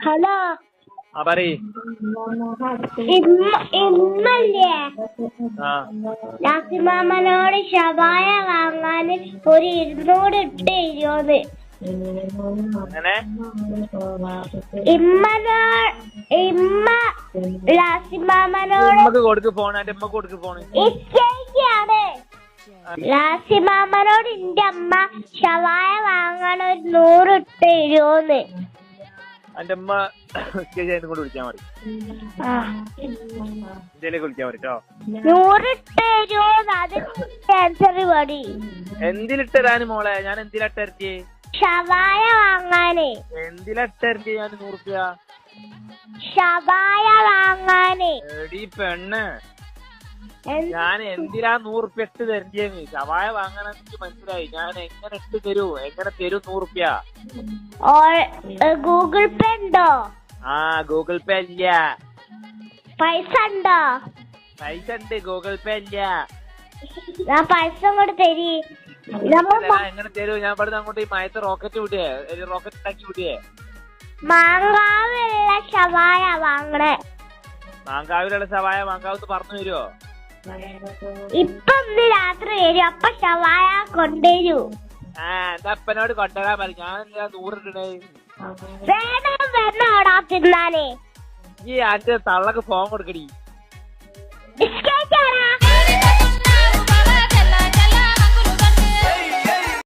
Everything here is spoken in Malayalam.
ഹലോ പറയ്. ഇന്നല്ലേ നാസിമാമനോട് ഷവായ വാങ്ങാന് ഒരു 200 ഇട്ട് തരുമോന്ന്. ഇമ്മ ലാസിമാമനോട് കൊടുക്ക് ഫോൺ. എന്റെ അമ്മ കൊടുക്ക് ഫോണ്. ലാസിമാമനോട് എന്റെ അമ്മ ഷവായ വാങ്ങാൻ ഒരു 100 ഇട്ട് തരുമോന്ന്. എന്റെ അമ്മ കൊണ്ട് വിളിക്കാൻ മതി. ഇന്ത്യയിലേക്ക് വിളിക്കാൻ മതി കേട്ടോ. 100 ഇട്ട് തരുമോന്ന്. അത് ക്യാൻസർ പടി. എന്തിലിട്ടരാന് മോളെ? ഞാൻ എന്തിലിട്ടരച്ച് ഷവായ വാങ്ങാനേ. എന്തിലിട്ടരച്ച് ഞാൻ 100 രൂപ ഷവായ വാങ്ങാനേ. എടി പെണ്ണ്, ഞാൻ എന്തിനാ 100 രൂപ ഇട്ട് തരണ്ടേന്ന്? ഷവായ വാങ്ങാൻ എനിക്ക് മനസ്സിലായി. ഞാൻ എങ്ങനെ ഇട്ട് തരൂ? എങ്ങനെ തരും 100 രൂപ? ഗൂഗിൾ പേ ഉണ്ടോ? ഗൂഗിൾ പേ ഇല്ല. പൈസ ഉണ്ടോ? പൈസ ഉണ്ട്, ഗൂഗിൾ പേ ഇല്ല. ഞാൻ പൈസ അങ്ങോട്ട് തരി. എങ്ങനെ തരൂ? ഞാൻ ഇവിടെ അങ്ങോട്ട് ഈ മയത്ത് റോക്കറ്റ് വിടേ, റോക്കറ്റ് ഉണ്ടാക്കി വിടേ. മാങ്കാവിലുള്ള ഷവായ വാങ്ങണേ. മാങ്കാവിലുള്ള ഷവായ മാങ്കാവത്ത് പറഞ്ഞു തരുമോ? ഇപ്പൊ ഇന്ന് രാത്രി വരും. അപ്പൊ ഷവായ കൊണ്ടുവരൂ. എന്താ അപ്പനോട് കൊണ്ടുവരാൻ പറയും. ഞാൻ 100 ഇടണേ. വേണം വരണോടാ തിന്നാനേ. ഈ അന്റെ തള്ളക്ക് ഫോൺ കൊടുക്കടി.